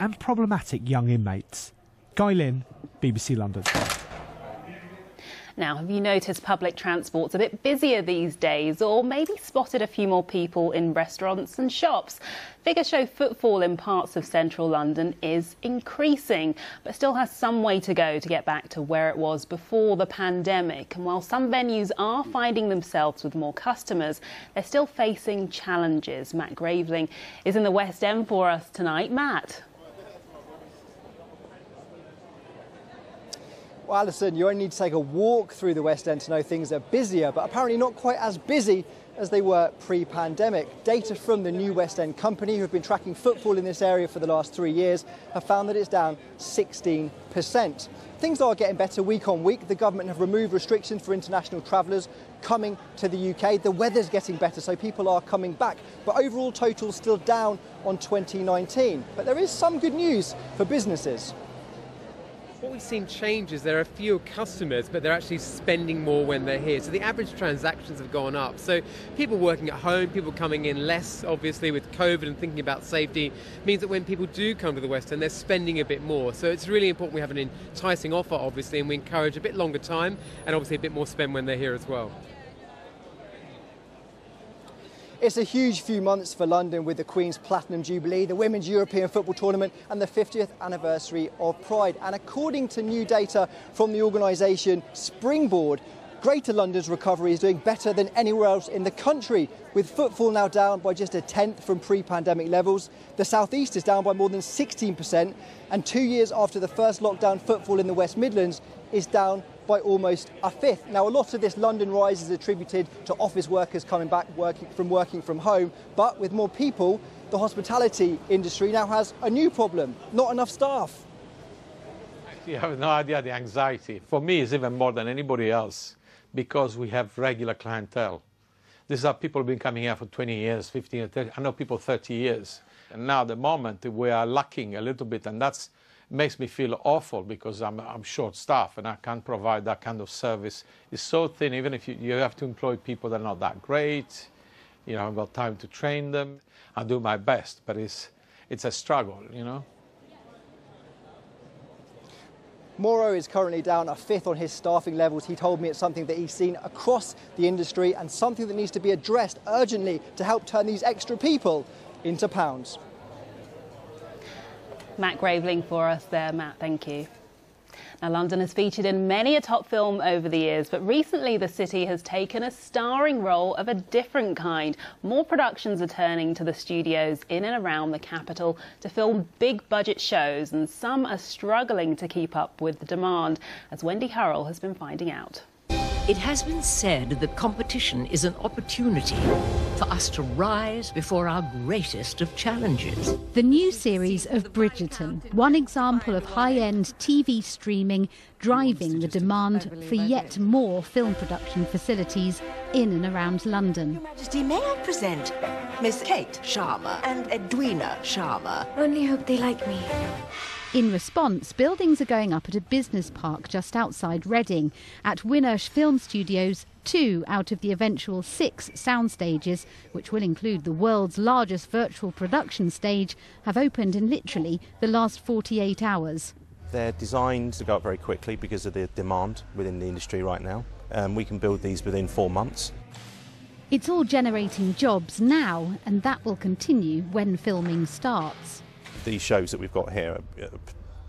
and problematic young inmates. Guy Lynn, BBC London. Now, have you noticed public transport's a bit busier these days, or maybe spotted a few more people in restaurants and shops? Figures show footfall in parts of central London is increasing, but still has some way to go to get back to where it was before the pandemic. And while some venues are finding themselves with more customers, they're still facing challenges. Matt Graveling is in the West End for us tonight. Matt. Well, Alison, you only need to take a walk through the West End to know things are busier, but apparently not quite as busy as they were pre-pandemic. Data from the New West End Company, who have been tracking footfall in this area for the last 3 years, have found that it's down 16%. Things are getting better week on week. The government have removed restrictions for international travellers coming to the UK. The weather's getting better, so people are coming back. But overall total's still down on 2019. But there is some good news for businesses. What we've seen change is there are fewer customers, but they're actually spending more when they're here. So the average transactions have gone up. So people working at home, people coming in less, obviously, with COVID and thinking about safety, means that when people do come to the West End, they're spending a bit more. So it's really important we have an enticing offer, obviously, and we encourage a bit longer time and obviously a bit more spend when they're here as well. It's a huge few months for London with the Queen's Platinum Jubilee, the Women's European Football Tournament and the 50th anniversary of Pride. And according to new data from the organisation Springboard, Greater London's recovery is doing better than anywhere else in the country, with footfall now down by just a tenth from pre-pandemic levels. The South East is down by more than 16%, and 2 years after the first lockdown, footfall in the West Midlands is down by almost a fifth. Now, a lot of this London rise is attributed to office workers coming back working from home, but with more people, the hospitality industry now has a new problem: not enough staff. You have no idea the anxiety. For me, it's even more than anybody else, because we have regular clientele. These are people who've been coming here for 20 years, 15 years, 30, I know people 30 years. And now at the moment we are lacking a little bit, and that makes me feel awful because I'm short-staffed and I can't provide that kind of service. It's so thin, even if you have to employ people that are not that great. You know, I've got time to train them. I do my best, but it's a struggle, you know. Morrow is currently down a fifth on his staffing levels. He told me it's something that he's seen across the industry and something that needs to be addressed urgently to help turn these extra people into pounds. Matt Graveling for us there. Matt, thank you. Now, London has featured in many a top film over the years, but recently the city has taken a starring role of a different kind. More productions are turning to the studios in and around the capital to film big budget shows, and some are struggling to keep up with the demand, as Wendy Hurrell has been finding out. It has been said that competition is an opportunity for us to rise before our greatest of challenges. The new series of Bridgerton, one example of high-end TV streaming driving the demand for yet more film production facilities in and around London. Your Majesty, may I present Miss Kate Sharma and Edwina Sharma? Only hope they like me. In response, buildings are going up at a business park just outside Reading. At Winnersh Film Studios, 2 out of the eventual 6 sound stages, which will include the world's largest virtual production stage, have opened in literally the last 48 hours. They're designed to go up very quickly because of the demand within the industry right now. We can build these within 4 months. It's all generating jobs now, and that will continue when filming starts. These shows that we've got here are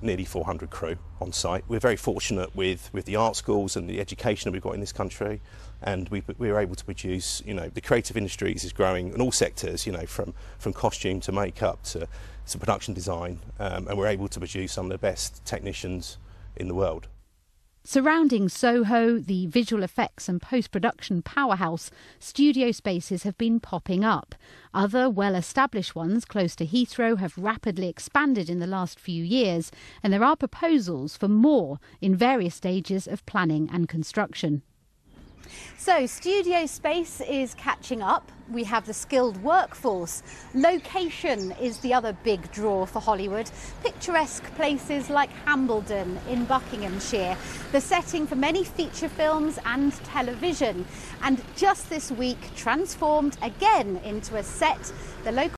nearly 400 crew on site. We're very fortunate with the art schools and the education that we've got in this country, and we're able to produce, you know, the creative industries is growing in all sectors, you know, from costume to makeup to production design, and we're able to produce some of the best technicians in the world. Surrounding Soho, the visual effects and post-production powerhouse, studio spaces have been popping up. Other well-established ones close to Heathrow have rapidly expanded in the last few years, and there are proposals for more in various stages of planning and construction. So, studio space is catching up. We have the skilled workforce. Location is the other big draw for Hollywood. Picturesque places like Hambledon in Buckinghamshire, the setting for many feature films and television. And just this week, transformed again into a set, the local